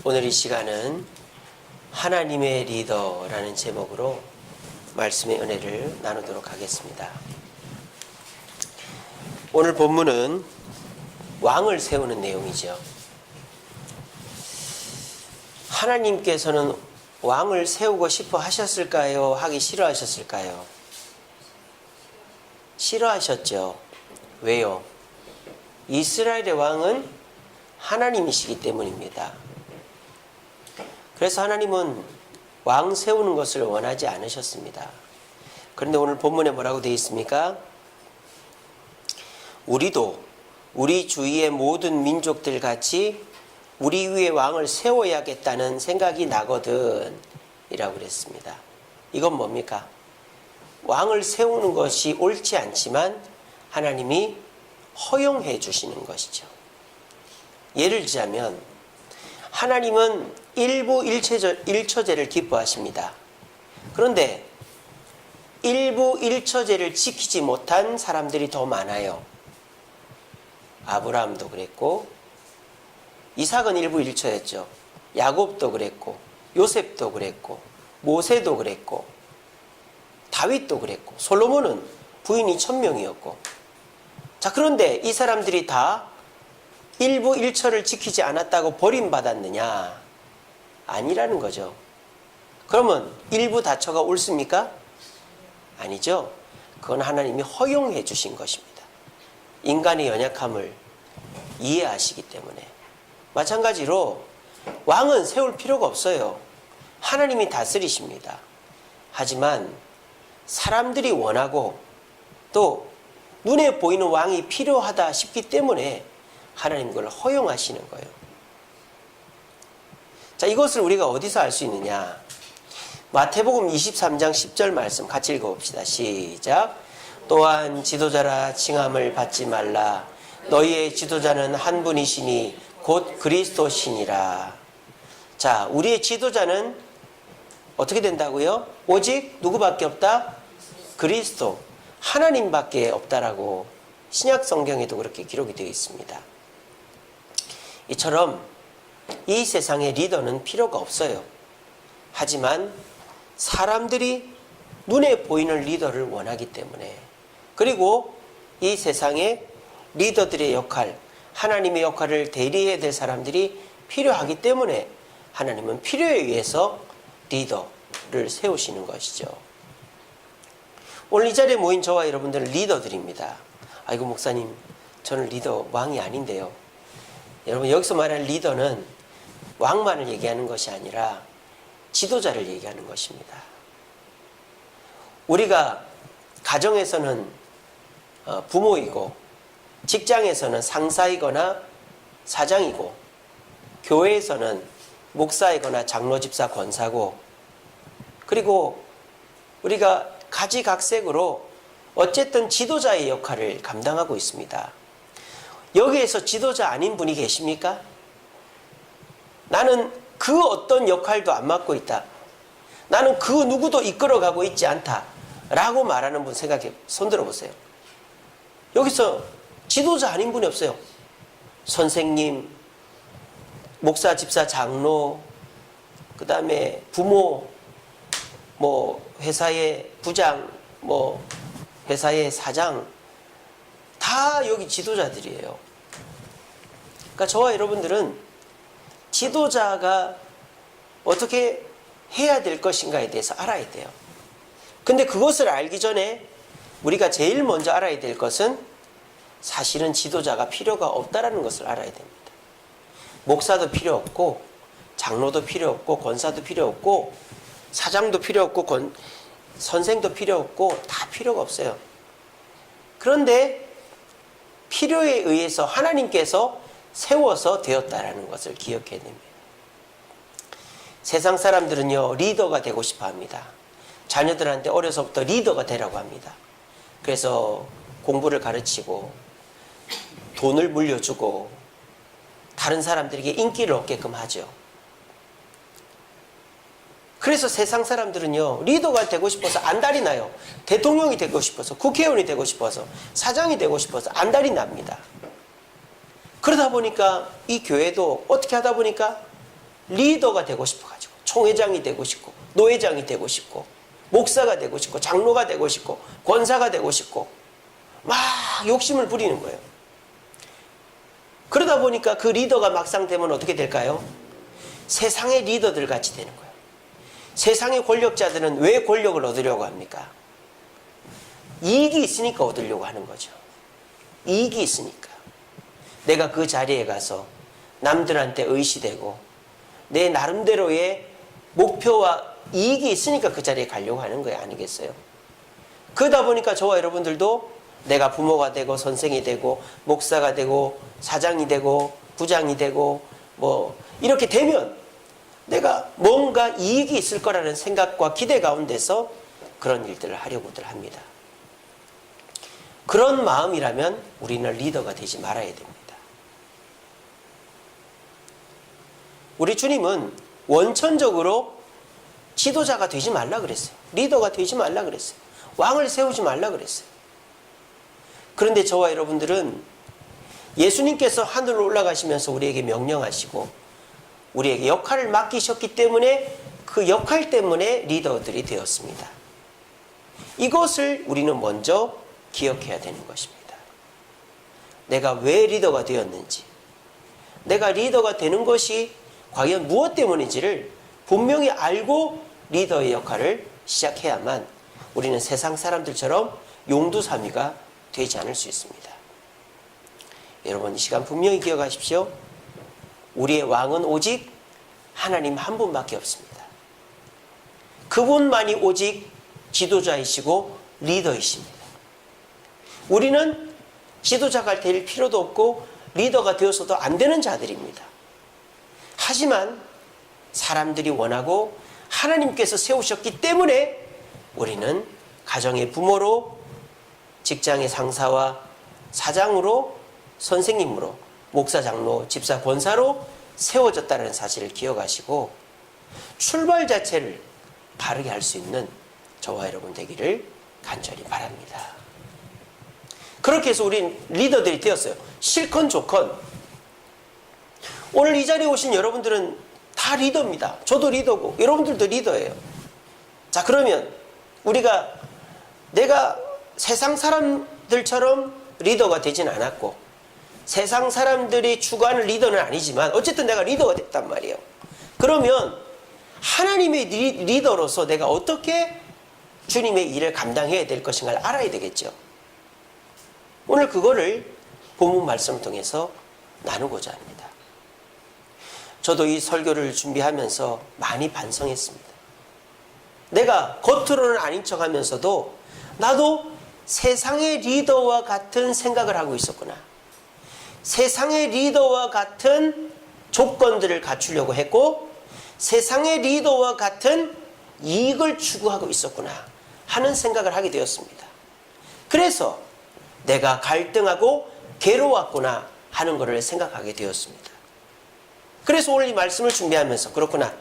오늘 이 시간은 하나님의 리더라는 제목으로 말씀의 은혜를 나누도록 하겠습니다. 오늘 본문은 왕을 세우는 내용이죠. 하나님께서는 왕을 세우고 싶어 하셨을까요? 하기 싫어하셨을까요? 싫어하셨죠. 왜요? 이스라엘의 왕은 하나님이시기 때문입니다. 그래서 하나님은 왕 세우는 것을 원하지 않으셨습니다. 그런데 오늘 본문에 뭐라고 되어 있습니까? 우리도 우리 주위의 모든 민족들 같이 우리 위에 왕을 세워야겠다는 생각이 나거든 이라고 그랬습니다. 이건 뭡니까? 왕을 세우는 것이 옳지 않지만 하나님이 허용해 주시는 것이죠. 예를 들자면 하나님은 일부 일처제를 기뻐하십니다. 그런데 일부 일처제를 지키지 못한 사람들이 더 많아요. 아브라함도 그랬고 이삭은 일부 일처였죠. 야곱도 그랬고 요셉도 그랬고 모세도 그랬고 다윗도 그랬고 솔로몬은 부인이 1000명이었고 자, 그런데 이 사람들이 다 일부 일처를 지키지 않았다고 버림받았느냐? 아니라는 거죠. 그러면 일부 다처가 옳습니까? 아니죠. 그건 하나님이 허용해 주신 것입니다. 인간의 연약함을 이해하시기 때문에. 마찬가지로 왕은 세울 필요가 없어요. 하나님이 다스리십니다. 하지만 사람들이 원하고 또 눈에 보이는 왕이 필요하다 싶기 때문에 하나님 그걸 허용하시는 거예요. 자, 이것을 우리가 어디서 알 수 있느냐? 마태복음 23장 10절 말씀 같이 읽어봅시다. 시작. 또한 지도자라 칭함을 받지 말라. 너희의 지도자는 한 분이시니 곧 그리스도시니라. 자, 우리의 지도자는 어떻게 된다고요? 오직 누구밖에 없다? 그리스도. 하나님밖에 없다라고 신약 성경에도 그렇게 기록이 되어 있습니다. 이처럼 이 세상의 리더는 필요가 없어요. 하지만 사람들이 눈에 보이는 리더를 원하기 때문에 그리고 이 세상의 리더들의 역할, 하나님의 역할을 대리해야 될 사람들이 필요하기 때문에 하나님은 필요에 의해서 리더를 세우시는 것이죠. 오늘 이 자리에 모인 저와 여러분들은 리더들입니다. 아이고 목사님, 저는 리더 왕이 아닌데요. 여러분 여기서 말하는 리더는 왕만을 얘기하는 것이 아니라 지도자를 얘기하는 것입니다. 우리가 가정에서는 부모이고 직장에서는 상사이거나 사장이고 교회에서는 목사이거나 장로, 집사, 권사고 그리고 우리가 가지각색으로 어쨌든 지도자의 역할을 감당하고 있습니다. 여기에서 지도자 아닌 분이 계십니까? 나는 그 어떤 역할도 안 맡고 있다. 나는 그 누구도 이끌어가고 있지 않다. 라고 말하는 분 생각해 손들어 보세요. 여기서 지도자 아닌 분이 없어요. 선생님, 목사, 집사, 장로, 그 다음에 부모, 회사의 부장, 회사의 사장, 다 여기 지도자들이에요. 그러니까 저와 여러분들은 지도자가 어떻게 해야 될 것인가에 대해서 알아야 돼요. 근데 그것을 알기 전에 우리가 제일 먼저 알아야 될 것은 사실은 지도자가 필요가 없다라는 것을 알아야 됩니다. 목사도 필요 없고 장로도 필요 없고 권사도 필요 없고 사장도 필요 없고 선생도 필요 없고 다 필요가 없어요. 그런데 필요에 의해서 하나님께서 세워서 되었다라는 것을 기억해야 됩니다. 세상 사람들은요, 리더가 되고 싶어 합니다. 자녀들한테 어려서부터 리더가 되라고 합니다. 그래서 공부를 가르치고 돈을 물려주고 다른 사람들에게 인기를 얻게끔 하죠. 그래서 세상 사람들은요, 리더가 되고 싶어서 안달이 나요. 대통령이 되고 싶어서, 국회의원이 되고 싶어서, 사장이 되고 싶어서 안달이 납니다. 그러다 보니까 이 교회도 어떻게 하다 보니까 리더가 되고 싶어가지고 총회장이 되고 싶고 노회장이 되고 싶고 목사가 되고 싶고 장로가 되고 싶고 권사가 되고 싶고 막 욕심을 부리는 거예요. 그러다 보니까 그 리더가 막상 되면 어떻게 될까요? 세상의 리더들 같이 되는 거예요. 세상의 권력자들은 왜 권력을 얻으려고 합니까? 이익이 있으니까 얻으려고 하는 거죠. 이익이 있으니까. 내가 그 자리에 가서 남들한테 의시되고 내 나름대로의 목표와 이익이 있으니까 그 자리에 가려고 하는 거예요. 아니겠어요? 그러다 보니까 저와 여러분들도 내가 부모가 되고 선생이 되고 목사가 되고 사장이 되고 부장이 되고 뭐 이렇게 되면 내가 뭔가 이익이 있을 거라는 생각과 기대 가운데서 그런 일들을 하려고들 합니다. 그런 마음이라면 우리는 리더가 되지 말아야 됩니다. 우리 주님은 원천적으로 지도자가 되지 말라 그랬어요. 리더가 되지 말라 그랬어요. 왕을 세우지 말라 그랬어요. 그런데 저와 여러분들은 예수님께서 하늘로 올라가시면서 우리에게 명령하시고 우리에게 역할을 맡기셨기 때문에 그 역할 때문에 리더들이 되었습니다. 이것을 우리는 먼저 기억해야 되는 것입니다. 내가 왜 리더가 되었는지, 내가 리더가 되는 것이 과연 무엇 때문인지를 분명히 알고 리더의 역할을 시작해야만 우리는 세상 사람들처럼 용두사미가 되지 않을 수 있습니다. 여러분, 이 시간 분명히 기억하십시오. 우리의 왕은 오직 하나님 한 분밖에 없습니다. 그분만이 오직 지도자이시고 리더이십니다. 우리는 지도자가 될 필요도 없고 리더가 되어서도 안 되는 자들입니다. 하지만 사람들이 원하고 하나님께서 세우셨기 때문에 우리는 가정의 부모로, 직장의 상사와 사장으로, 선생님으로, 목사, 장로, 집사, 권사로 세워졌다는 사실을 기억하시고 출발 자체를 바르게 할 수 있는 저와 여러분 되기를 간절히 바랍니다. 그렇게 해서 우린 리더들이 되었어요. 싫건 좋건. 오늘 이 자리에 오신 여러분들은 다 리더입니다. 저도 리더고 여러분들도 리더예요. 자, 그러면 우리가 내가 세상 사람들처럼 리더가 되진 않았고 세상 사람들이 추구하는 리더는 아니지만 어쨌든 내가 리더가 됐단 말이에요. 그러면 하나님의 리더로서 내가 어떻게 주님의 일을 감당해야 될 것인가를 알아야 되겠죠. 오늘 그거를 본문 말씀을 통해서 나누고자 합니다. 저도 이 설교를 준비하면서 많이 반성했습니다. 내가 겉으로는 아닌 척하면서도 나도 세상의 리더와 같은 생각을 하고 있었구나. 세상의 리더와 같은 조건들을 갖추려고 했고 세상의 리더와 같은 이익을 추구하고 있었구나 하는 생각을 하게 되었습니다. 그래서 내가 갈등하고 괴로웠구나 하는 것을 생각하게 되었습니다. 그래서 오늘 이 말씀을 준비하면서 그렇구나.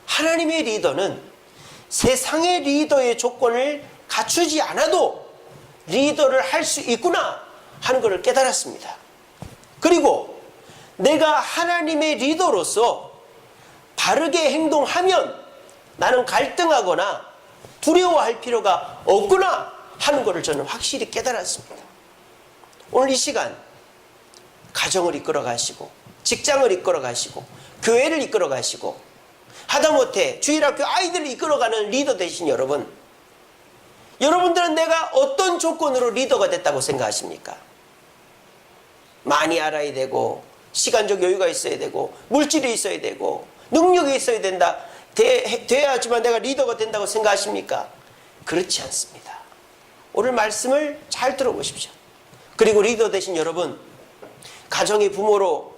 하나님의 리더는 세상의 리더의 조건을 갖추지 않아도 리더를 할 수 있구나 하는 것을 깨달았습니다. 그리고 내가 하나님의 리더로서 바르게 행동하면 나는 갈등하거나 두려워할 필요가 없구나 하는 것을 저는 확실히 깨달았습니다. 오늘 이 시간 가정을 이끌어 가시고 직장을 이끌어 가시고 교회를 이끌어 가시고 하다못해 주일학교 아이들을 이끌어가는 리더 되신 여러분, 여러분들은 내가 어떤 조건으로 리더가 됐다고 생각하십니까? 많이 알아야 되고 시간적 여유가 있어야 되고 물질이 있어야 되고 능력이 있어야 된다, 돼야지만 내가 리더가 된다고 생각하십니까? 그렇지 않습니다. 오늘 말씀을 잘 들어보십시오. 그리고 리더 되신 여러분, 가정의 부모로,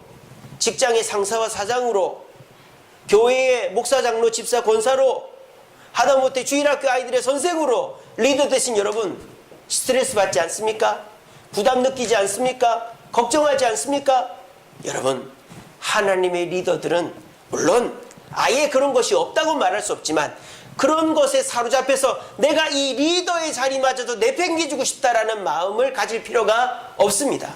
직장의 상사와 사장으로, 교회의 목사, 장로, 집사, 권사로, 하다못해 주일학교 아이들의 선생으로 리더 되신 여러분, 스트레스 받지 않습니까? 부담 느끼지 않습니까? 걱정하지 않습니까? 여러분, 하나님의 리더들은 물론 아예 그런 것이 없다고 말할 수 없지만 그런 것에 사로잡혀서 내가 이 리더의 자리마저도 내팽개주고 싶다라는 마음을 가질 필요가 없습니다.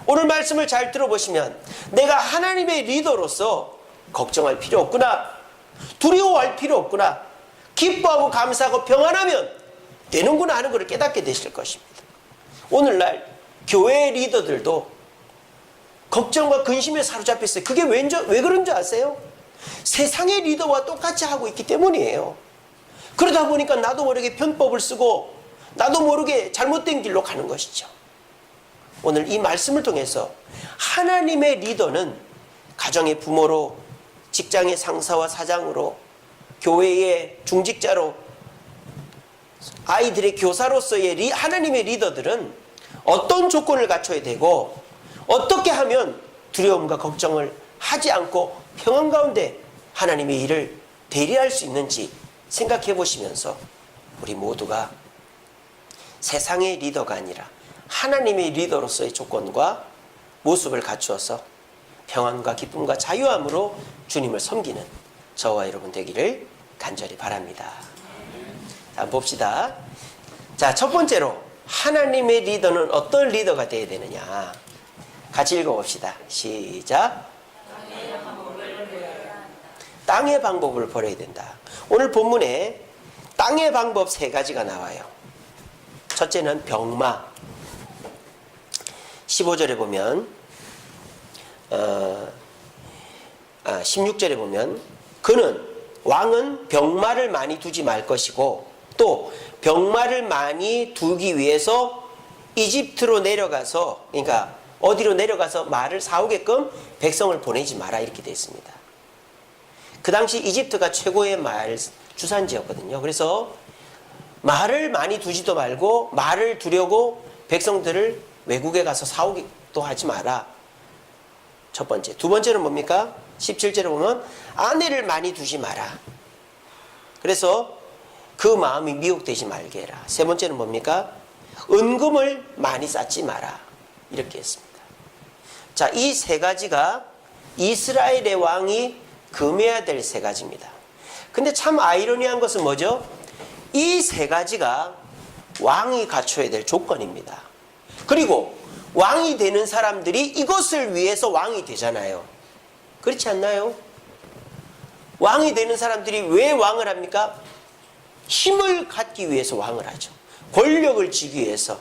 오늘 말씀을 잘 들어보시면 내가 하나님의 리더로서 걱정할 필요 없구나, 두려워할 필요 없구나, 기뻐하고 감사하고 평안하면 되는구나 하는 것을 깨닫게 되실 것입니다. 오늘날 교회 리더들도 걱정과 근심에 사로잡혀 있어요. 그게 왜 그런 줄 아세요? 세상의 리더와 똑같이 하고 있기 때문이에요. 그러다 보니까 나도 모르게 편법을 쓰고 나도 모르게 잘못된 길로 가는 것이죠. 오늘 이 말씀을 통해서 하나님의 리더는 가정의 부모로, 직장의 상사와 사장으로, 교회의 중직자로, 아이들의 교사로서의 하나님의 리더들은 어떤 조건을 갖춰야 되고 어떻게 하면 두려움과 걱정을 하지 않고 평안 가운데 하나님의 일을 대리할 수 있는지 생각해 보시면서 우리 모두가 세상의 리더가 아니라 하나님의 리더로서의 조건과 모습을 갖추어서 평안과 기쁨과 자유함으로 주님을 섬기는 저와 여러분 되기를 간절히 바랍니다. 자, 봅시다. 자, 첫 번째로 하나님의 리더는 어떤 리더가 되어야 되느냐. 같이 읽어봅시다. 시작. 땅의 방법을 버려야 된다. 오늘 본문에 땅의 방법 3가지가 나와요. 첫째는 병마. 15절에 보면 16절에 보면 그는 왕은 병마를 많이 두지 말 것이고 또 병마를 많이 두기 위해서 이집트로 내려가서, 그러니까 어디로 내려가서 말을 사오게끔 백성을 보내지 마라, 이렇게 되어 있습니다. 그 당시 이집트가 최고의 말 주산지였거든요. 그래서 말을 많이 두지도 말고 말을 두려고 백성들을 외국에 가서 사오기도 하지 마라. 첫 번째. 두 번째는 뭡니까? 17절에 보면 아내를 많이 두지 마라. 그래서 그 마음이 미혹되지 말게 해라. 세 번째는 뭡니까? 은금을 많이 쌓지 마라. 이렇게 했습니다. 자, 이 3가지가 이스라엘의 왕이 금해야 될 3가지입니다. 근데 참 아이러니한 것은 뭐죠? 이 3가지가 왕이 갖춰야 될 조건입니다. 그리고 왕이 되는 사람들이 이것을 위해서 왕이 되잖아요. 그렇지 않나요? 왕이 되는 사람들이 왜 왕을 합니까? 힘을 갖기 위해서 왕을 하죠. 권력을 쥐기 위해서.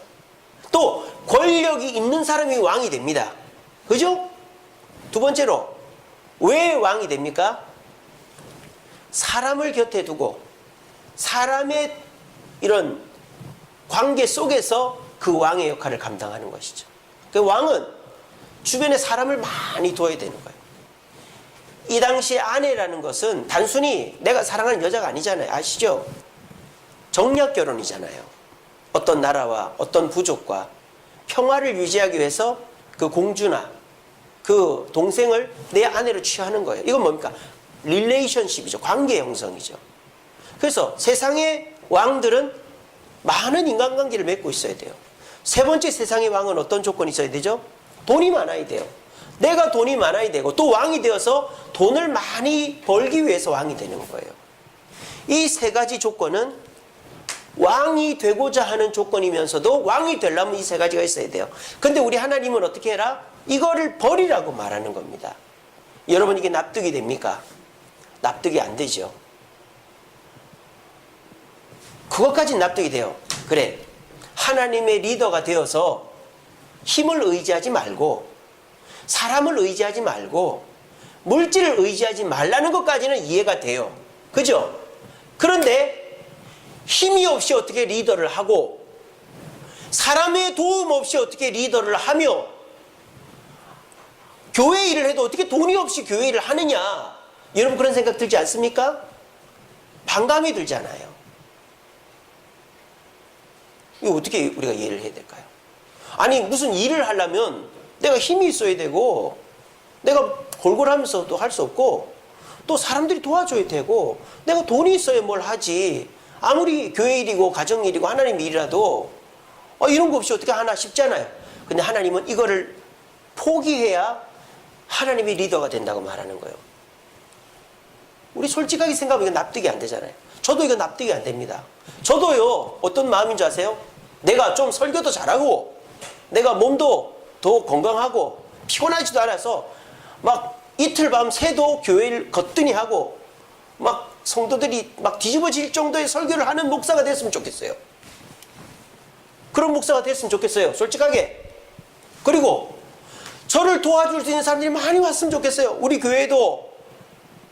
또 권력이 있는 사람이 왕이 됩니다. 그죠? 두 번째로 왜 왕이 됩니까? 사람을 곁에 두고 사람의 이런 관계 속에서 그 왕의 역할을 감당하는 것이죠. 그 왕은 주변에 사람을 많이 둬야 되는 거예요. 이 당시에 아내라는 것은 단순히 내가 사랑하는 여자가 아니잖아요. 아시죠? 정략 결혼이잖아요. 어떤 나라와 어떤 부족과 평화를 유지하기 위해서 그 공주나 그 동생을 내 아내로 취하는 거예요. 이건 뭡니까? 릴레이션십이죠. 관계 형성이죠. 그래서 세상의 왕들은 많은 인간관계를 맺고 있어야 돼요. 세 번째 세상의 왕은 어떤 조건이 있어야 되죠? 돈이 많아야 돼요. 내가 돈이 많아야 되고 또 왕이 되어서 돈을 많이 벌기 위해서 왕이 되는 거예요. 이 3가지 조건은 왕이 되고자 하는 조건이면서도 왕이 되려면 이 3가지가 있어야 돼요. 근데 우리 하나님은 어떻게 해라? 이거를 버리라고 말하는 겁니다. 여러분, 이게 납득이 됩니까? 납득이 안 되죠. 그것까지는 납득이 돼요. 그래, 하나님의 리더가 되어서 힘을 의지하지 말고 사람을 의지하지 말고 물질을 의지하지 말라는 것까지는 이해가 돼요. 그죠? 그런데 힘이 없이 어떻게 리더를 하고 사람의 도움 없이 어떻게 리더를 하며 교회 일을 해도 어떻게 돈이 없이 교회 일을 하느냐. 여러분, 그런 생각 들지 않습니까? 반감이 들잖아요. 이거 어떻게 우리가 이해를 해야 될까요? 아니, 무슨 일을 하려면 내가 힘이 있어야 되고 내가 골골하면서 또 할 수 없고 또 사람들이 도와줘야 되고 내가 돈이 있어야 뭘 하지. 아무리 교회 일이고 가정 일이고 하나님 일이라도 이런 거 없이 어떻게 하나 싶잖아요. 근데 하나님은 이거를 포기해야 하나님이 리더가 된다고 말하는 거예요. 우리 솔직하게 생각하면 이거 납득이 안 되잖아요. 저도 이거 납득이 안 됩니다. 저도요, 어떤 마음인 줄 아세요? 내가 좀 설교도 잘하고 내가 몸도 더 건강하고 피곤하지도 않아서 막 이틀 밤 새도 교회를 거뜬히 하고 막 성도들이 막 뒤집어질 정도의 설교를 하는 목사가 됐으면 좋겠어요. 그런 목사가 됐으면 좋겠어요. 솔직하게. 그리고 저를 도와줄 수 있는 사람들이 많이 왔으면 좋겠어요. 우리 교회도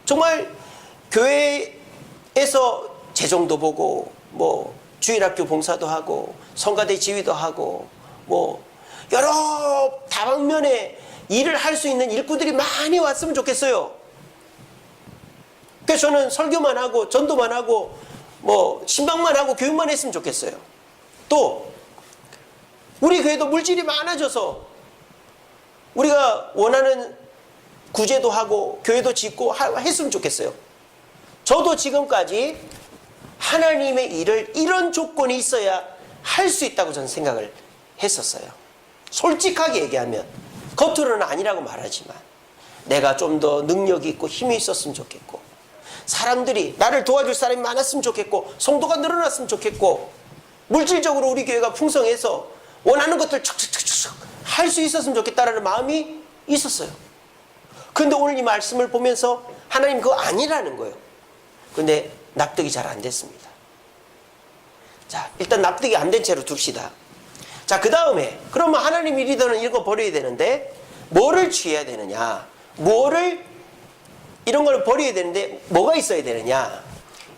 정말 교회에서 재정도 보고 뭐 주일학교 봉사도 하고 성가대 지휘도 하고 뭐 여러 다방면에 일을 할 수 있는 일꾼들이 많이 왔으면 좋겠어요. 그래서 저는 설교만 하고 전도만 하고 뭐 신방만 하고 교육만 했으면 좋겠어요. 또 우리 교회도 물질이 많아져서 우리가 원하는 구제도 하고 교회도 짓고 했으면 좋겠어요. 저도 지금까지 하나님의 일을 이런 조건이 있어야 할 수 있다고 저는 생각을 했었어요. 솔직하게 얘기하면 겉으로는 아니라고 말하지만 내가 좀 더 능력이 있고 힘이 있었으면 좋겠고 사람들이 나를 도와줄 사람이 많았으면 좋겠고 성도가 늘어났으면 좋겠고 물질적으로 우리 교회가 풍성해서 원하는 것들 척척척척 할 수 있었으면 좋겠다라는 마음이 있었어요. 그런데 오늘 이 말씀을 보면서 하나님 그거 아니라는 거예요. 그런데 납득이 잘 안 됐습니다. 자, 일단 납득이 안 된 채로 둡시다. 자, 그 다음에 그러면 하나님이 리더는 이런 거 버려야 되는데 뭐를 취해야 되느냐, 이런 걸 버려야 되는데 뭐가 있어야 되느냐.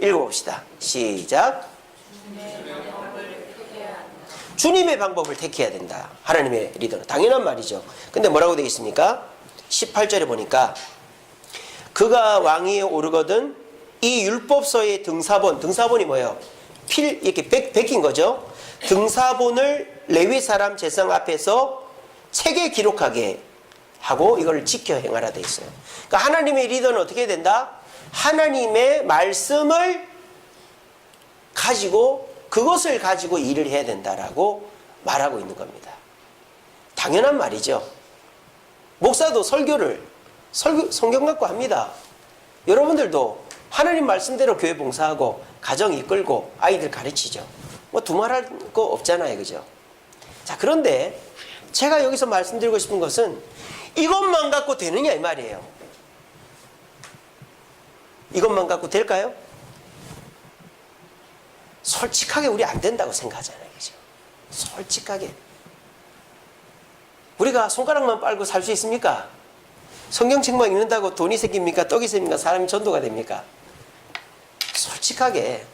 읽어봅시다. 시작. 주님의 방법을 택해야 된다. 하나님의 리더는. 당연한 말이죠. 근데 뭐라고 되어 있습니까? 18절에 보니까 그가 왕위에 오르거든 이 율법서의 등사본이 뭐예요? 이렇게 베낀 거죠. 등사본을 레위 사람 제성 앞에서 책에 기록하게 하고 이걸 지켜 행하라 되어 있어요. 그러니까 하나님의 리더는 어떻게 된다? 하나님의 말씀을 가지고 그것을 가지고 일을 해야 된다라고 말하고 있는 겁니다. 당연한 말이죠. 목사도 성경 갖고 합니다. 여러분들도 하나님 말씀대로 교회 봉사하고 가정 이끌고 아이들 가르치죠. 뭐 두말할 거 없잖아요. 그죠? 자, 그런데 제가 여기서 말씀드리고 싶은 것은 이것만 갖고 되느냐 이 말이에요. 이것만 갖고 될까요? 솔직하게 우리 안 된다고 생각하잖아요. 그죠? 솔직하게. 우리가 손가락만 빨고 살 수 있습니까? 성경책만 읽는다고 돈이 생깁니까? 떡이 생깁니까? 사람이 전도가 됩니까? 솔직하게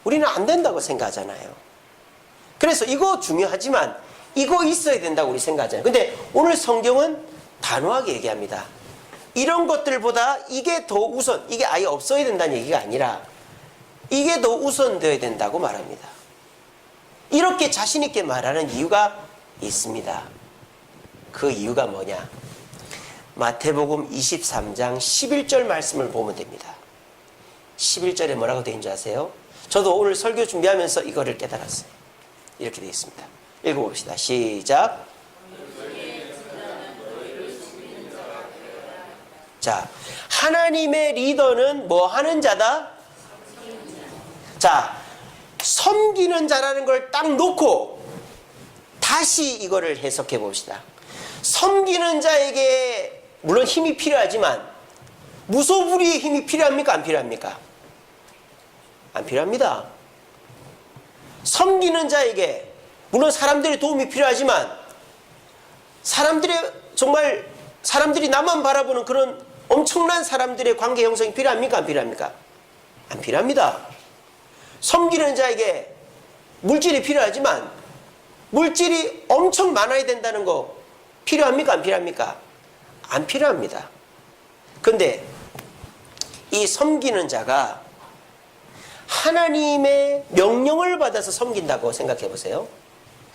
우리는 안 된다고 생각하잖아요. 그래서 이거 중요하지만 이거 있어야 된다고 우리 생각하잖아요. 근데 오늘 성경은 단호하게 얘기합니다. 이런 것들보다 이게 더 우선, 이게 아예 없어야 된다는 얘기가 아니라 이게 더 우선되어야 된다고 말합니다. 이렇게 자신 있게 말하는 이유가 있습니다. 그 이유가 뭐냐? 마태복음 23장 11절 말씀을 보면 됩니다. 11절에 뭐라고 되어 있는지 아세요? 저도 오늘 설교 준비하면서 이거를 깨달았어요. 이렇게 되어 있습니다. 읽어봅시다. 시작. 자, 하나님의 리더는 뭐 하는 자다? 자, 섬기는 자라는 걸 딱 놓고 다시 이거를 해석해 봅시다. 섬기는 자에게 물론 힘이 필요하지만 무소불위의 힘이 필요합니까? 안 필요합니까? 안 필요합니다. 섬기는 자에게 물론 사람들의 도움이 필요하지만 사람들이 나만 바라보는 그런 엄청난 사람들의 관계 형성이 필요합니까? 안 필요합니까? 안 필요합니다. 섬기는 자에게 물질이 필요하지만 물질이 엄청 많아야 된다는 거 필요합니까? 안 필요합니까? 안 필요합니다. 근데 이 섬기는 자가 하나님의 명령을 받아서 섬긴다고 생각해 보세요.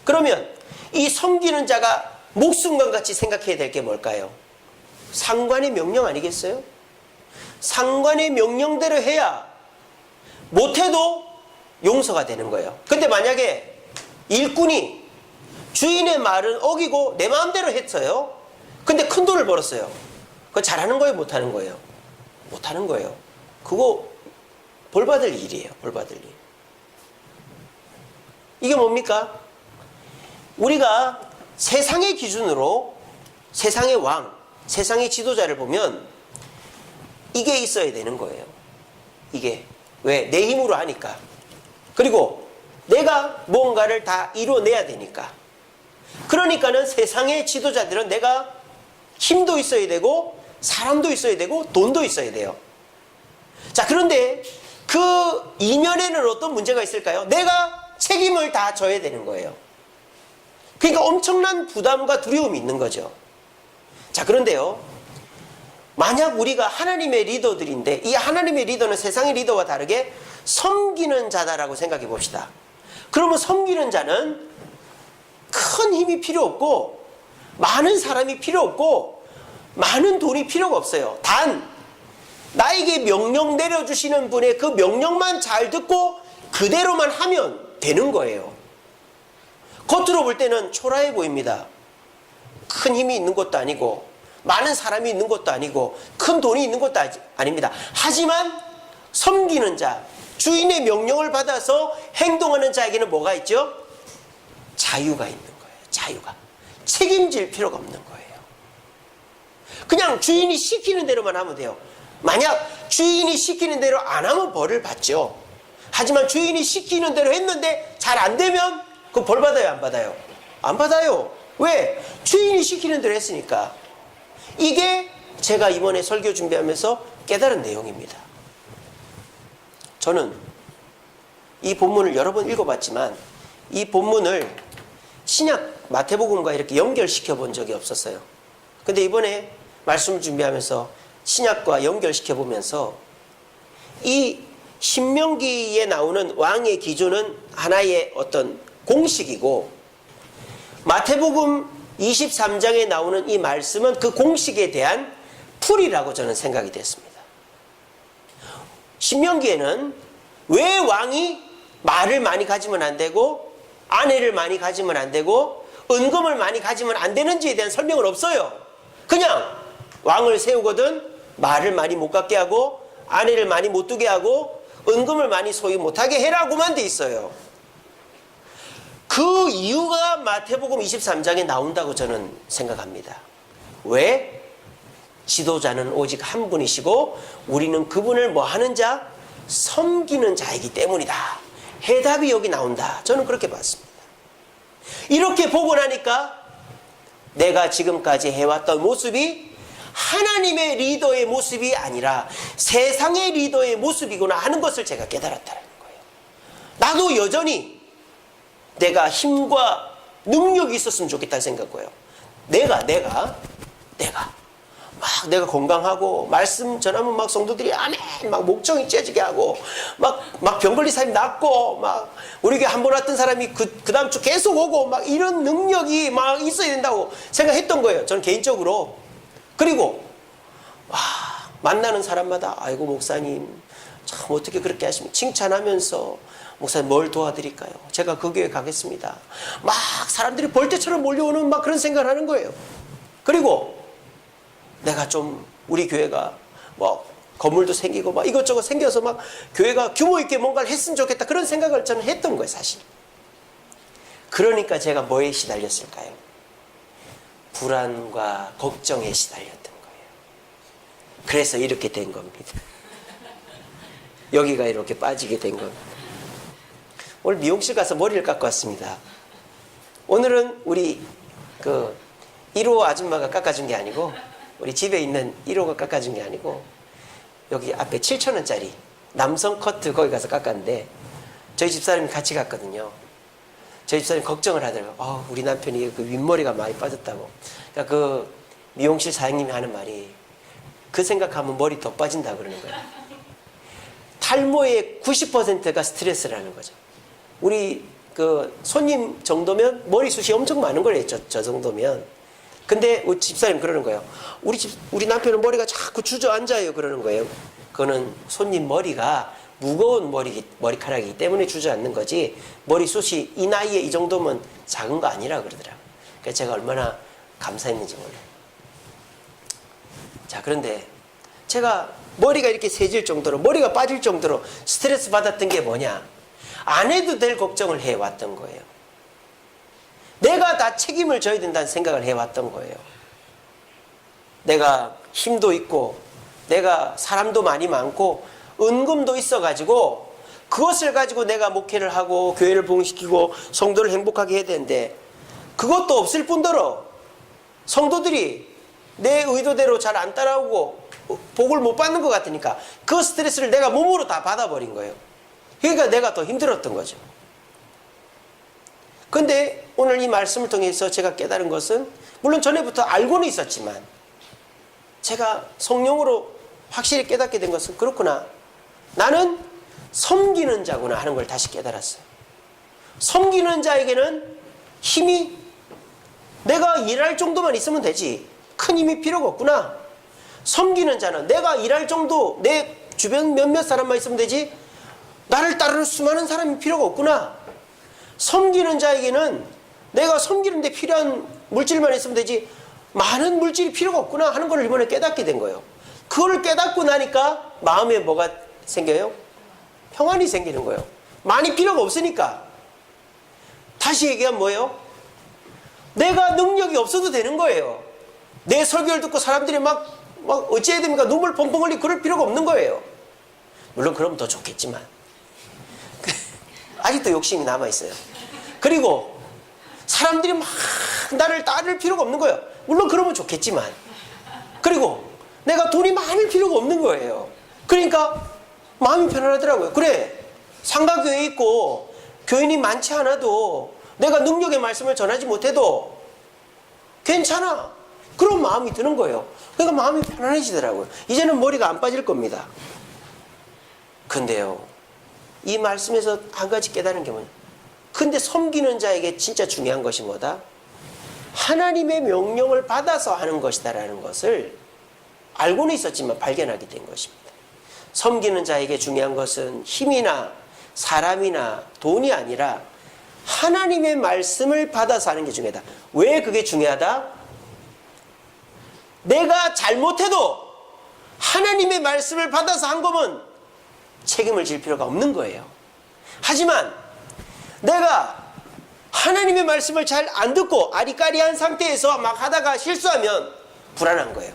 그러면 이 섬기는 자가 목숨과 같이 생각해야 될 게 뭘까요? 상관의 명령 아니겠어요? 상관의 명령대로 해야 못해도 용서가 되는 거예요. 근데 만약에 일꾼이 주인의 말은 어기고 내 마음대로 했어요. 근데 큰 돈을 벌었어요. 그거 잘하는 거예요? 못하는 거예요? 못하는 거예요. 그거 벌받을 일이에요. 벌받을 일. 이게 뭡니까? 우리가 세상의 기준으로 세상의 왕, 세상의 지도자를 보면 이게 있어야 되는 거예요. 이게. 왜? 내 힘으로 하니까. 그리고 내가 뭔가를 다 이뤄내야 되니까. 그러니까는 세상의 지도자들은 내가 힘도 있어야 되고 사람도 있어야 되고 돈도 있어야 돼요. 자, 그런데 그 이면에는 어떤 문제가 있을까요? 내가 책임을 다 져야 되는 거예요. 그러니까 엄청난 부담과 두려움이 있는 거죠. 자, 그런데요, 만약 우리가 하나님의 리더들인데 이 하나님의 리더는 세상의 리더와 다르게 섬기는 자다라고 생각해 봅시다. 그러면 섬기는 자는 큰 힘이 필요 없고 많은 사람이 필요 없고 많은 돈이 필요가 없어요. 단 나에게 명령 내려주시는 분의 그 명령만 잘 듣고 그대로만 하면 되는 거예요. 겉으로 볼 때는 초라해 보입니다. 큰 힘이 있는 것도 아니고 많은 사람이 있는 것도 아니고 큰 돈이 있는 것도 아닙니다. 하지만 섬기는 자, 주인의 명령을 받아서 행동하는 자에게는 뭐가 있죠? 자유가 있는 거예요. 자유가. 책임질 필요가 없는 거예요. 그냥 주인이 시키는 대로만 하면 돼요. 만약 주인이 시키는 대로 안 하면 벌을 받죠. 하지만 주인이 시키는 대로 했는데 잘 안 되면 그 벌 받아요, 안 받아요? 안 받아요. 왜? 주인이 시키는 대로 했으니까. 이게 제가 이번에 설교 준비하면서 깨달은 내용입니다. 저는 이 본문을 여러 번 읽어봤지만 이 본문을 신약 마태복음과 이렇게 연결시켜 본 적이 없었어요. 근데 이번에 말씀을 준비하면서 신약과 연결시켜 보면서 이 신명기에 나오는 왕의 기준은 하나의 어떤 공식이고 마태복음 23장에 나오는 이 말씀은 그 공식에 대한 풀이라고 저는 생각이 됐습니다. 신명기에는 왜 왕이 말을 많이 가지면 안 되고 아내를 많이 가지면 안 되고 은금을 많이 가지면 안 되는지에 대한 설명은 없어요. 그냥 왕을 세우거든 말을 많이 못 갖게 하고 아내를 많이 못 두게 하고 은금을 많이 소유 못하게 해라고만 돼 있어요. 그 이유가 마태복음 23장에 나온다고 저는 생각합니다. 왜? 지도자는 오직 한 분이시고 우리는 그분을 뭐 하는 자? 섬기는 자이기 때문이다. 해답이 여기 나온다. 저는 그렇게 봤습니다. 이렇게 보고 나니까 내가 지금까지 해왔던 모습이 하나님의 리더의 모습이 아니라 세상의 리더의 모습이구나 하는 것을 제가 깨달았다는 거예요. 나도 여전히 내가 힘과 능력이 있었으면 좋겠다는 생각이고요. 내가 내가 건강하고 말씀 전하면 막 성도들이 아멘 막 목청이 째지게 하고 막 병 걸린 사람이 낫고 막 우리 교회 한 번 왔던 사람이 그 다음 주 계속 오고 막 이런 능력이 막 있어야 된다고 생각했던 거예요. 저는 개인적으로. 그리고 만나는 사람마다 아이고 목사님 참 어떻게 그렇게 하시면 칭찬하면서 목사님 뭘 도와드릴까요? 제가 그 교회 가겠습니다. 막 사람들이 벌떼처럼 몰려오는 막 그런 생각을 하는 거예요. 그리고 내가 좀 우리 교회가 뭐 건물도 생기고 막 이것저것 생겨서 막 교회가 규모 있게 뭔가를 했으면 좋겠다 그런 생각을 저는 했던 거예요, 사실. 그러니까 제가 뭐에 시달렸을까요? 불안과 걱정에 시달렸던 거예요. 그래서 이렇게 된 겁니다. 여기가 이렇게 빠지게 된 겁니다. 오늘 미용실 가서 머리를 깎고 왔습니다. 오늘은 우리 1호 아줌마가 깎아준 게 아니고 우리 집에 있는 1호가 깎아준 게 아니고 여기 앞에 7,000원짜리 남성 커트 거기 가서 깎았는데 저희 집사람이 같이 갔거든요. 저희 집사람이 걱정을 하더라고요. 우리 남편이 그 윗머리가 많이 빠졌다고. 그러니까 그 미용실 사장님이 하는 말이 그 생각하면 머리 더 빠진다 그러는 거예요. 탈모의 90%가 스트레스라는 거죠. 우리 그 손님 정도면 머리숱이 엄청 많은 거래요. 저 정도면. 근데 우리 집사님 그러는 거예요. 우리 남편은 머리가 자꾸 주저앉아요. 그러는 거예요. 그거는 손님 머리가 무거운 머리카락이기 때문에 주저앉는 거지 머리숱이 이 나이에 이 정도면 작은 거 아니라 그러더라고요. 그래서 제가 얼마나 감사했는지 몰라요. 자, 그런데 제가 머리가 이렇게 세질 정도로 머리가 빠질 정도로 스트레스 받았던 게 뭐냐? 안 해도 될 걱정을 해왔던 거예요. 내가 다 책임을 져야 된다는 생각을 해왔던 거예요. 내가 힘도 있고 내가 사람도 많이 많고 은금도 있어가지고 그것을 가지고 내가 목회를 하고 교회를 부흥시키고 성도를 행복하게 해야 되는데 그것도 없을 뿐더러 성도들이 내 의도대로 잘 안 따라오고 복을 못 받는 것 같으니까 그 스트레스를 내가 몸으로 다 받아버린 거예요. 그러니까 내가 더 힘들었던 거죠. 근데 오늘 이 말씀을 통해서 제가 깨달은 것은 물론 전에부터 알고는 있었지만 제가 성령으로 확실히 깨닫게 된 것은 그렇구나. 나는 섬기는 자구나 하는 걸 다시 깨달았어요. 섬기는 자에게는 힘이 내가 일할 정도만 있으면 되지 큰 힘이 필요가 없구나. 섬기는 자는 내가 일할 정도 내 주변 몇몇 사람만 있으면 되지 나를 따르는 수많은 사람이 필요가 없구나. 섬기는 자에게는 내가 섬기는데 필요한 물질만 있으면 되지 많은 물질이 필요가 없구나 하는 걸 이번에 깨닫게 된 거예요. 그걸 깨닫고 나니까 마음에 뭐가 생겨요? 평안이 생기는 거예요. 많이 필요가 없으니까. 다시 얘기하면 뭐예요? 내가 능력이 없어도 되는 거예요. 내 설교를 듣고 사람들이 막 어찌해야 됩니까? 눈물 펑펑 흘리고 그럴 필요가 없는 거예요. 물론 그러면 더 좋겠지만 아직도 욕심이 남아있어요. 그리고 사람들이 막 나를 따를 필요가 없는 거예요. 물론 그러면 좋겠지만 그리고 내가 돈이 많을 필요가 없는 거예요. 그러니까 마음이 편안하더라고요. 그래 상가교회에 있고 교인이 많지 않아도 내가 능력의 말씀을 전하지 못해도 괜찮아. 그런 마음이 드는 거예요. 그러니까 마음이 편안해지더라고요. 이제는 머리가 안 빠질 겁니다. 근데요 이 말씀에서 한 가지 깨달은 게 뭐냐. 근데 섬기는 자에게 진짜 중요한 것이 뭐다? 하나님의 명령을 받아서 하는 것이다라는 것을 알고는 있었지만 발견하게 된 것입니다. 섬기는 자에게 중요한 것은 힘이나 사람이나 돈이 아니라 하나님의 말씀을 받아서 하는 게 중요하다. 왜 그게 중요하다? 내가 잘못해도 하나님의 말씀을 받아서 한 거면 책임을 질 필요가 없는 거예요. 하지만 내가 하나님의 말씀을 잘 안 듣고 아리까리한 상태에서 막 하다가 실수하면 불안한 거예요.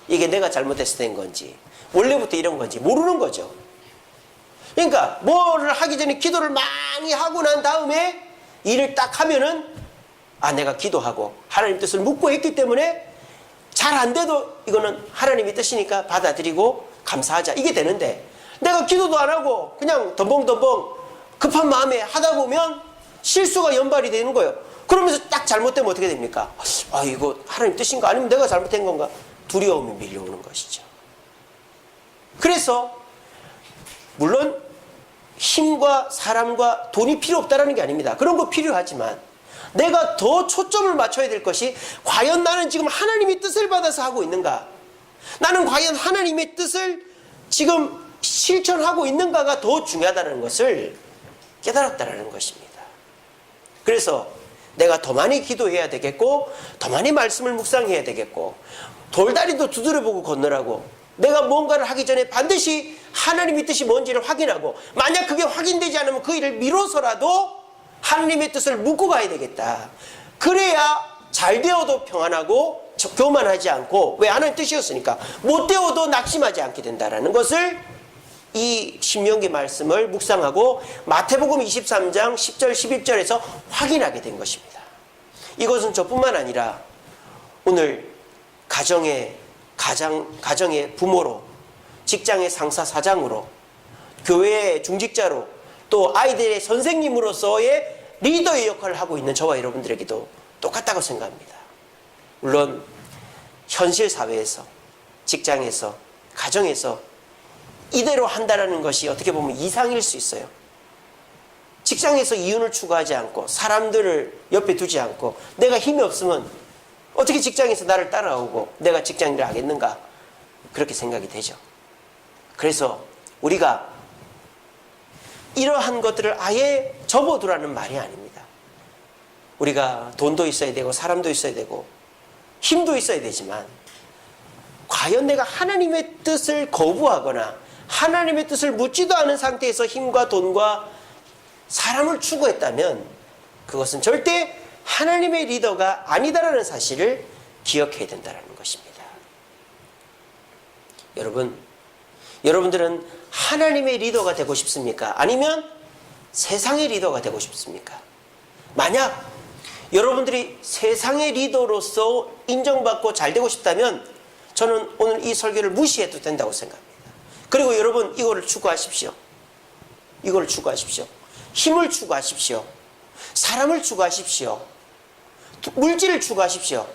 이게 내가 잘못해서 된 건지 원래부터 이런 건지 모르는 거죠. 그러니까 뭐를 하기 전에 기도를 많이 하고 난 다음에 일을 딱 하면은 내가 기도하고 하나님 뜻을 묻고 했기 때문에 잘 안 돼도 이거는 하나님의 뜻이니까 받아들이고 감사하자 이게 되는데 내가 기도도 안 하고 그냥 덤벙덤벙 급한 마음에 하다 보면 실수가 연발이 되는 거예요. 그러면서 딱 잘못되면 어떻게 됩니까? 이거 하나님 뜻인가? 아니면 내가 잘못된 건가? 두려움이 밀려오는 것이죠. 그래서 물론 힘과 사람과 돈이 필요 없다는 게 아닙니다. 그런 거 필요하지만 내가 더 초점을 맞춰야 될 것이 과연 나는 지금 하나님의 뜻을 받아서 하고 있는가? 나는 과연 하나님의 뜻을 지금 실천하고 있는가가 더 중요하다는 것을 깨달았다는 것입니다. 그래서 내가 더 많이 기도해야 되겠고 더 많이 말씀을 묵상해야 되겠고 돌다리도 두드려보고 건너라고 내가 뭔가를 하기 전에 반드시 하나님의 뜻이 뭔지를 확인하고 만약 그게 확인되지 않으면 그 일을 미뤄서라도 하나님의 뜻을 묻고 가야 되겠다. 그래야 잘 되어도 평안하고 교만하지 않고 왜 하나님 뜻이었으니까 못 되어도 낙심하지 않게 된다는 것을 이 신명기 말씀을 묵상하고 마태복음 23장 10절 11절에서 확인하게 된 것입니다. 이것은 저뿐만 아니라 오늘 가정의 부모로 직장의 상사 사장으로 교회의 중직자로 또 아이들의 선생님으로서의 리더의 역할을 하고 있는 저와 여러분들에게도 똑같다고 생각합니다. 물론 현실 사회에서 직장에서 가정에서 이대로 한다는 것이 어떻게 보면 이상일 수 있어요. 직장에서 이윤을 추구하지 않고 사람들을 옆에 두지 않고 내가 힘이 없으면 어떻게 직장에서 나를 따라오고 내가 직장 일을 하겠는가 그렇게 생각이 되죠. 그래서 우리가 이러한 것들을 아예 접어두라는 말이 아닙니다. 우리가 돈도 있어야 되고 사람도 있어야 되고 힘도 있어야 되지만 과연 내가 하나님의 뜻을 거부하거나 하나님의 뜻을 묻지도 않은 상태에서 힘과 돈과 사람을 추구했다면 그것은 절대 하나님의 리더가 아니다라는 사실을 기억해야 된다는 것입니다. 여러분들은 하나님의 리더가 되고 싶습니까? 아니면 세상의 리더가 되고 싶습니까? 만약 여러분들이 세상의 리더로서 인정받고 잘 되고 싶다면 저는 오늘 이 설교를 무시해도 된다고 생각합니다. 그리고 여러분 이거를 추구하십시오. 이거를 추구하십시오. 힘을 추구하십시오. 사람을 추구하십시오. 물질을 추구하십시오.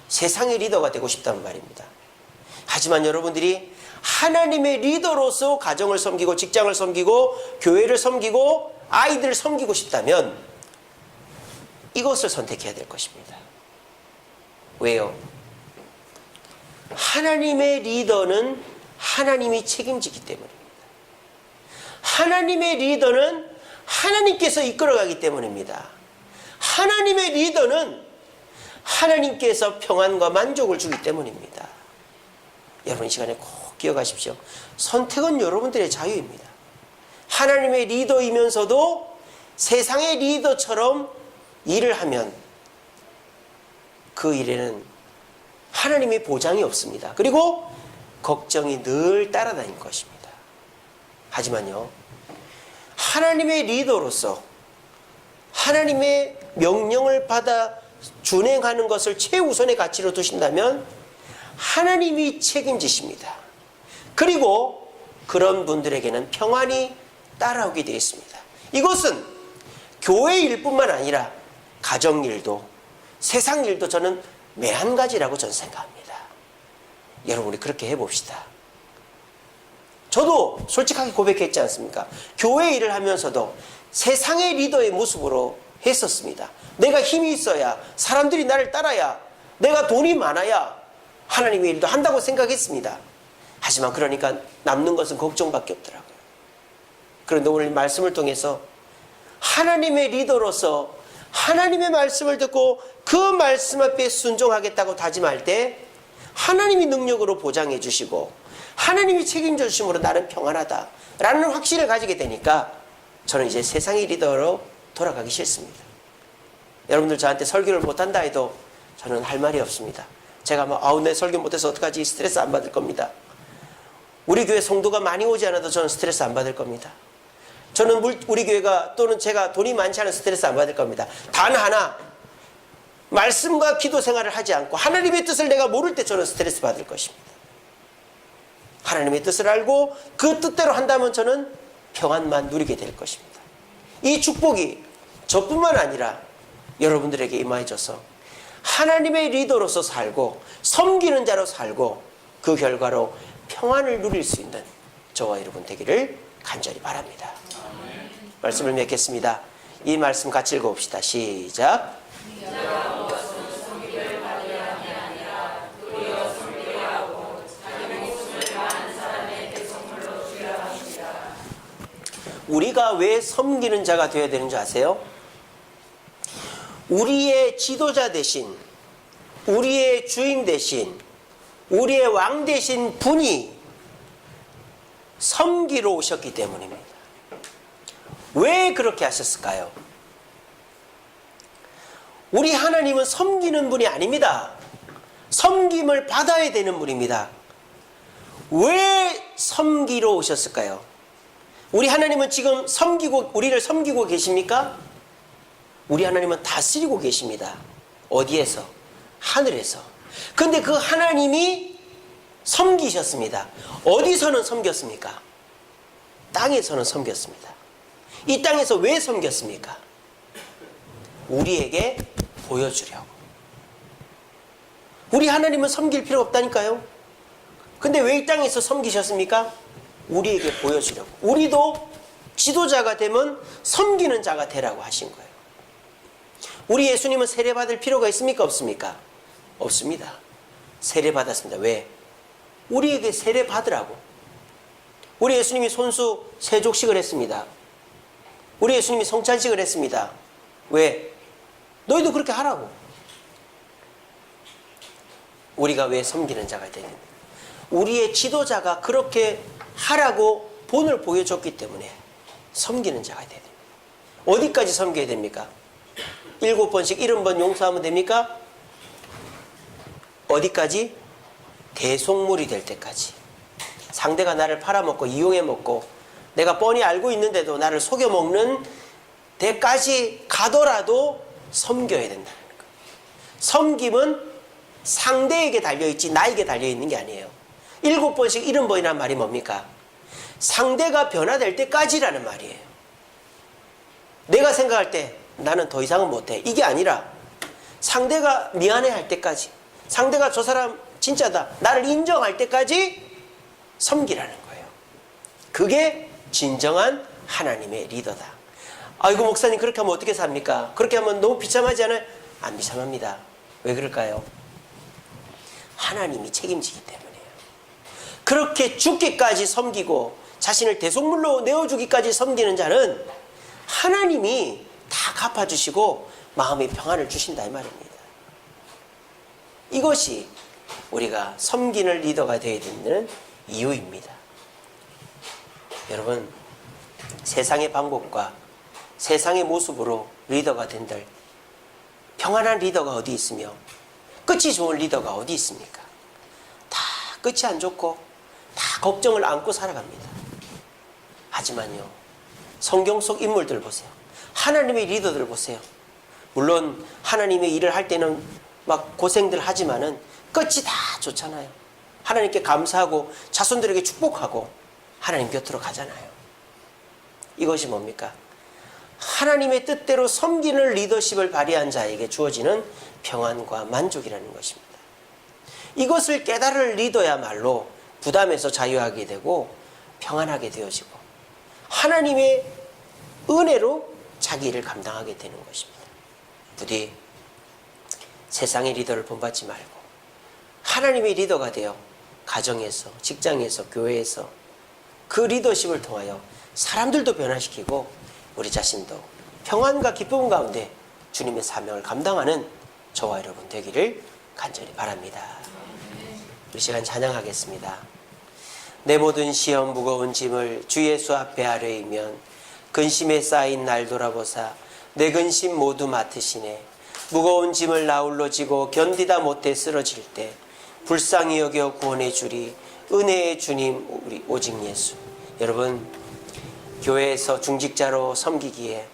세상의 리더가 되고 싶다는 말입니다. 하지만 여러분들이 하나님의 리더로서 가정을 섬기고 직장을 섬기고 교회를 섬기고 아이들을 섬기고 싶다면 이것을 선택해야 될 것입니다. 왜요? 하나님의 리더는 하나님이 책임지기 때문입니다. 하나님의 리더는 하나님께서 이끌어가기 때문입니다. 하나님의 리더는 하나님께서 평안과 만족을 주기 때문입니다. 여러분 이 시간에 꼭 기억하십시오. 선택은 여러분들의 자유입니다. 하나님의 리더이면서도 세상의 리더처럼 일을 하면 그 일에는 하나님의 보장이 없습니다. 그리고 걱정이 늘 따라다닐 것입니다. 하지만요, 하나님의 리더로서 하나님의 명령을 받아 준행하는 것을 최우선의 가치로 두신다면 하나님이 책임지십니다. 그리고 그런 분들에게는 평안이 따라오게 되어 있습니다. 이것은 교회 일뿐만 아니라 가정 일도 세상 일도 저는 매한가지라고 저는 생각합니다. 여러분 우리 그렇게 해봅시다. 저도 솔직하게 고백했지 않습니까? 교회 일을 하면서도 세상의 리더의 모습으로 했었습니다. 내가 힘이 있어야, 사람들이 나를 따라야, 내가 돈이 많아야 하나님의 일도 한다고 생각했습니다. 하지만 그러니까 남는 것은 걱정밖에 없더라고요. 그런데 오늘 말씀을 통해서 하나님의 리더로서 하나님의 말씀을 듣고 그 말씀 앞에 순종하겠다고 다짐할 때 하나님이 능력으로 보장해 주시고 하나님이 책임져 주심으로 나는 평안하다라는 확신을 가지게 되니까 저는 이제 세상의 리더로 돌아가기 싫습니다. 여러분들 저한테 설교를 못한다 해도 저는 할 말이 없습니다. 제가 내 설교 못해서 어떡하지? 스트레스 안 받을 겁니다. 우리 교회 성도가 많이 오지 않아도 저는 스트레스 안 받을 겁니다. 저는 우리 교회가 또는 제가 돈이 많지 않은 스트레스 안 받을 겁니다. 단 하나, 말씀과 기도 생활을 하지 않고 하나님의 뜻을 내가 모를 때 저는 스트레스 받을 것입니다. 하나님의 뜻을 알고 그 뜻대로 한다면 저는 평안만 누리게 될 것입니다. 이 축복이 저뿐만 아니라 여러분들에게 임하여져서 하나님의 리더로서 살고 섬기는 자로 살고 그 결과로 평안을 누릴 수 있는 저와 여러분 되기를 간절히 바랍니다. 말씀을 맺겠습니다. 이 말씀 같이 읽어봅시다. 시작. 우리가 왜 섬기는 자가 되어야 되는 줄 아세요? 우리의 지도자 대신, 우리의 주인 대신, 우리의 왕 대신 분이 섬기러 오셨기 때문입니다. 왜 그렇게 하셨을까요? 우리 하나님은 섬기는 분이 아닙니다. 섬김을 받아야 되는 분입니다. 왜 섬기러 오셨을까요? 우리 하나님은 지금 우리를 섬기고 계십니까? 우리 하나님은 다스리고 계십니다. 어디에서? 하늘에서. 그런데 그 하나님이 섬기셨습니다. 어디서는 섬겼습니까? 땅에서는 섬겼습니다. 이 땅에서 왜 섬겼습니까? 우리에게 보여주려고. 우리 하나님은 섬길 필요 없다니까요. 근데 왜 이 땅에서 섬기셨습니까? 우리에게 보여주려고. 우리도 지도자가 되면 섬기는 자가 되라고 하신 거예요. 우리 예수님은 세례받을 필요가 있습니까? 없습니까? 없습니다. 세례받았습니다. 왜? 우리에게 세례받으라고. 우리 예수님이 손수 세족식을 했습니다. 우리 예수님이 성찬식을 했습니다. 왜? 너희도 그렇게 하라고. 우리가 왜 섬기는 자가 되냐? 우리의 지도자가 그렇게 하라고 본을 보여줬기 때문에 섬기는 자가 되야 됩니다. 어디까지 섬겨야 됩니까? 7번씩 70번 용서하면 됩니까? 어디까지? 대속물이 될 때까지. 상대가 나를 팔아먹고 이용해먹고 내가 뻔히 알고 있는데도 나를 속여먹는 데까지 가더라도 섬겨야 된다는 거예요. 섬김은 상대에게 달려있지 나에게 달려있는 게 아니에요. 7번씩 70번이라는 말이 뭡니까? 상대가 변화될 때까지라는 말이에요. 내가 생각할 때 나는 더 이상은 못해. 이게 아니라 상대가 미안해할 때까지, 상대가 저 사람 진짜다, 나를 인정할 때까지 섬기라는 거예요. 그게 진정한 하나님의 리더다. 아이고 목사님 그렇게 하면 어떻게 삽니까? 그렇게 하면 너무 비참하지 않아요? 안 비참합니다. 왜 그럴까요? 하나님이 책임지기 때문이에요. 그렇게 죽기까지 섬기고 자신을 대속물로 내어주기까지 섬기는 자는 하나님이 다 갚아주시고 마음의 평안을 주신다 이 말입니다. 이것이 우리가 섬기는 리더가 되어야 되는 이유입니다. 여러분, 세상의 방법과 세상의 모습으로 리더가 된들 평안한 리더가 어디 있으며 끝이 좋은 리더가 어디 있습니까? 다 끝이 안 좋고 다 걱정을 안고 살아갑니다. 하지만요, 성경 속 인물들 보세요. 하나님의 리더들 보세요. 물론 하나님의 일을 할 때는 막 고생들 하지만은 끝이 다 좋잖아요. 하나님께 감사하고 자손들에게 축복하고 하나님 곁으로 가잖아요. 이것이 뭡니까? 하나님의 뜻대로 섬기는 리더십을 발휘한 자에게 주어지는 평안과 만족이라는 것입니다. 이것을 깨달을 리더야말로 부담에서 자유하게 되고 평안하게 되어지고 하나님의 은혜로 자기 일을 감당하게 되는 것입니다. 부디 세상의 리더를 본받지 말고 하나님의 리더가 되어 가정에서, 직장에서, 교회에서 그 리더십을 통하여 사람들도 변화시키고 우리 자신도 평안과 기쁨 가운데 주님의 사명을 감당하는 저와 여러분 되기를 간절히 바랍니다. 우리 시간 찬양하겠습니다. 내 모든 시험 무거운 짐을 주 예수 앞에 아뢰이면 근심에 쌓인 날 돌아보사 내 근심 모두 맡으시네. 무거운 짐을 나홀로 지고 견디다 못해 쓰러질 때 불쌍히 여겨 구원해 주리 은혜의 주님 우리 오직 예수. 여러분, 교회에서 중직자로 섬기기에,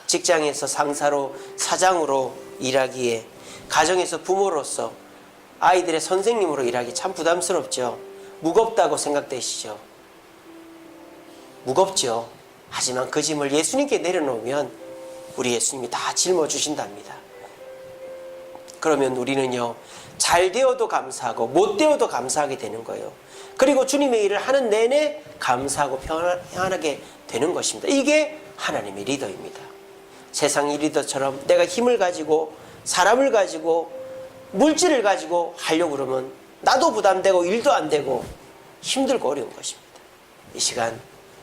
직장에서 상사로 사장으로 일하기에, 가정에서 부모로서 아이들의 선생님으로 일하기 참 부담스럽죠. 무겁다고 생각되시죠? 무겁죠. 하지만 그 짐을 예수님께 내려놓으면 우리 예수님이 다 짊어주신답니다. 그러면 우리는요, 잘 되어도 감사하고 못 되어도 감사하게 되는 거예요. 그리고 주님의 일을 하는 내내 감사하고 평안하게 되는 것입니다. 이게 하나님의 리더입니다. 세상의 리더처럼 내가 힘을 가지고 사람을 가지고 물질을 가지고 하려고 그러면 나도 부담되고 일도 안 되고 힘들고 어려운 것입니다. 이 시간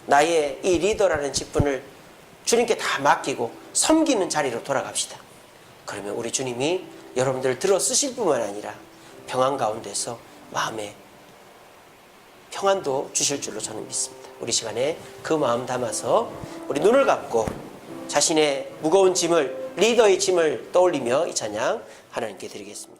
나의 이 리더라는 직분을 주님께 다 맡기고 섬기는 자리로 돌아갑시다. 그러면 우리 주님이 여러분들을 들어 쓰실 뿐만 아니라 평안 가운데서 마음에 평안도 주실 줄로 저는 믿습니다. 우리 시간에 그 마음 담아서 우리 눈을 감고 자신의 무거운 짐을, 리더의 짐을 떠올리며 이 찬양 하나님께 드리겠습니다.